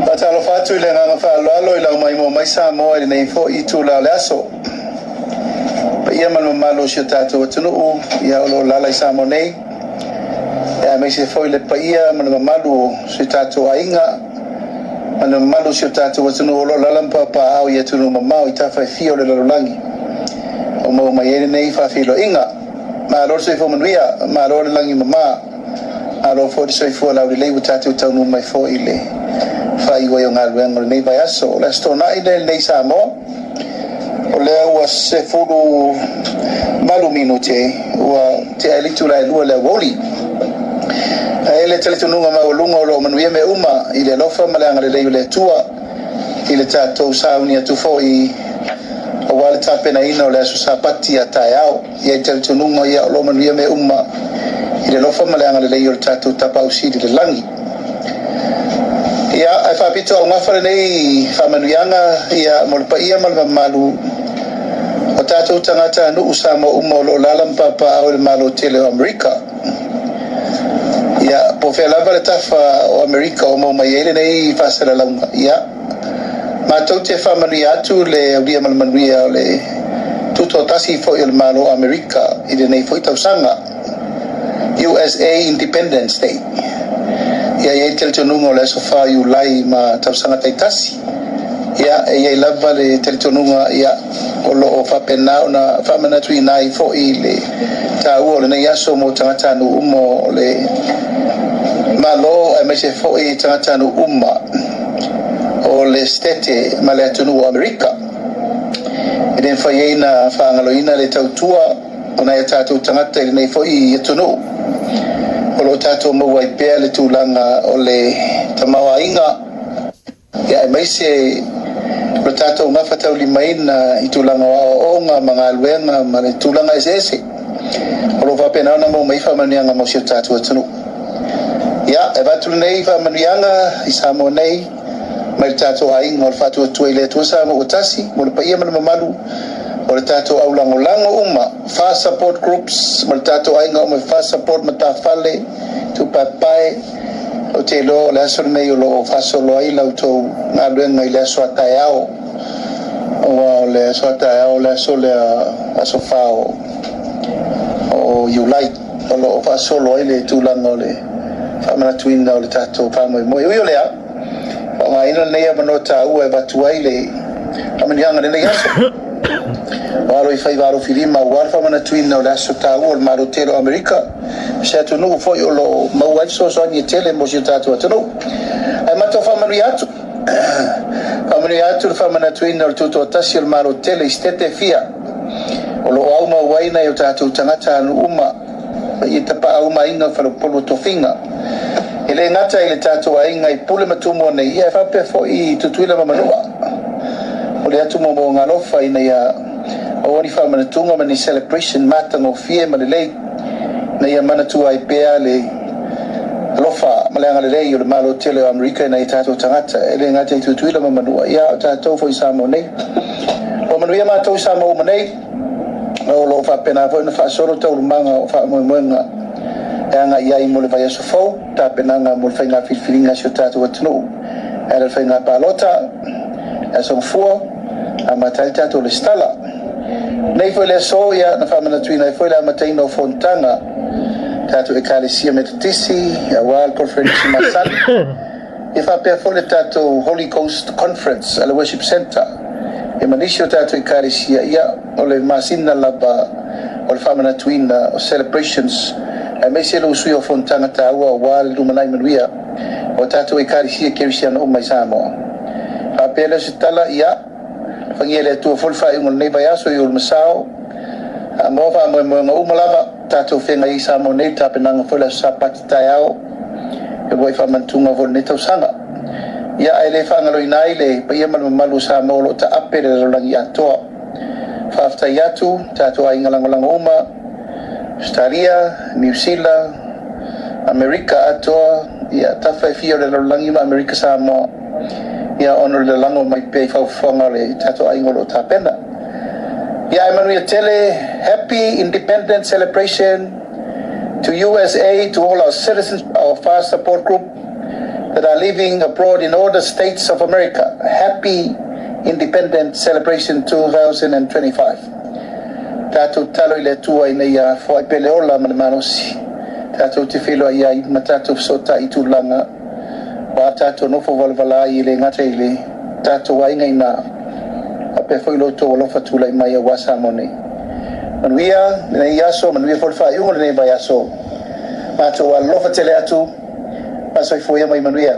Patalo fatu ile nga falo ila mai mo mai sa mo ile nei fo I tu la laso. Pa ia mal malo shitatu tunu ia lo la la sa mo nei. Ya me se foi le pa ia mal malo shitatu ainga. Mal malo shitatu tunu lo la lampa pa au ia tunu mama I ta fa fio le lo langi. O mo mai ile nei fa filo inga. Ma lo se fo manuia ma lo langi mama. Alo fo se fo la le tatu tunu mai fo ile. Fai go yung alwen nei vai aso la stona ile nei samo o le wa se fulu malu minute wa te elitu la lu le woli ele tele tunu ma lungo lo man me uma ile lo fa malanga le tua ile tato sauni atu foi o wale tapena ino le su sapati atayao ye tele tunu ma ya lo man me uma ile lo fa malanga le tato tapausi de langi. Ya, ai fapito au ngafare nei famanuianga ia molpa ia malu o tatou tangata nu usama umo lo lalam papa au le malo tele o Amerika. Ya, po fe lava le tafa o Amerika o mo mai ele nei fasala langa. Ya, matou te famanu atu le audia malmanuia le tuto tasi fo il malo Amerika ile nei foi tausanga USA Independence Day. Ya ye tel tonungo le sofa yu lai ma tausanga taitasi ya ye lava le tel tonunga ya o lo o fa pena na fa mana tui nai fo ile ta o le ya so mo tangata no umo le malo e me se fo I tangata no umma o le stete ma le tonu Amerika iden fa ye na fa ngaloina le tautua ona ya tatu tangata le nei fo I tonu o lo tato mo wai pea le tūlanga o le tamawainga ia mai se lo tato ngafa tau limaina I tūlanga o nga mga aluenga ma le tūlanga ese o lo wapena ona mo mai whamanianga mo si o tato atunu ia e watu nei whamanianga I samo nei mai le tato ainga o le whatu atua I le tuasa mo utasi mo le paia mana mamalu o le tato au lango uma fast support groups mo le tato ainga o me fast support matafale tu papai o te lo le aso nei o lo faso lo ai lau tau ngā luenga I le aso ataiao o le aso ataiao le aso le aso fao o iulai o lo faso lo ai le tūlanga o le whamana tuina o le tato whamoe moe ui o lea o ngā ina nei a manota ua e watu ai le amanianga le nei aso Walo I fai varo filima walfa mana tuina o laso tau o maro telo Amerika se atu no foi o lo mauai so ni tele mo si tatu atu no ai mato fa manu atu fa mana tuina o tuto tasi o maro tele stete fia o lo au mauai na o tatu tangata anu uma I tapa au mainga fa lo polo tofinga ele ngata ile tatu ainga I pule matumo nei ia fa pe fo I tutuila mamanua o le atu mo ngalofa ina ia o ni fa mana tunga mani celebration mata no fie ma le na ia mana tu ai pea le lofa malanga le o le malo tele o Amerika na itato tangata ele ngata tu tuila mamanua ia tato fo isamo nei o manuia mato isamo mo nei o lo fa pena fo na fa solo tau manga o fa mo nga nga ia I mo le vai so fo ta pena nga mo fa nga filfilinga so tato watno era fa nga palota aso fo a matalta to le stala nei foi le soia na famana tuina foi la matino fontana tato ekalesia metodisi a wal conference masal e fa per foi tato Holy Coast Conference al worship center e manisio tato ekalesia ia o le masina laba o le famana tuina o celebrations e mesi lo sui o fontana taua wal lumanai manuia o tato ekalesia kerisiano o mai samo a pele sitala ia Pangile tu fulfa ingol nei bayaso yul masao ngova mo mo umalaba tatu fenga isa mo nei tapenanga fula sapat tayao e boy fa mantunga vol nei tausanga ya ele fa ngalo inaile pa yemal malu sa mo lo ta apere lo langi ato fa afta yatu tatu ai ngalang uma Australia New Zealand Amerika ato ya tafa fio lo langi Amerika sa mo ya honor le lango mai pe fa fonga le tato ai ngolo tapena ya Emmanuel tele happy independence celebration To USA, to all our citizens, our FAST support group that are living abroad in all the states of America, happy Independence Celebration 2025. Tātou talo I le tua I nei a whai pele ola manamanosi. Tātou te whilo ai ai ma tātou sota I tūlanga. Wa tātou nofo valvala I le ngata I le tātou ai ngai nā. A pe whailo tō alofa tūlai mai a wasa mone. Manuia, nei aso, manuia whai ungo nei bai aso. Mātou alofa tele atu, masoi fwea mai manuia.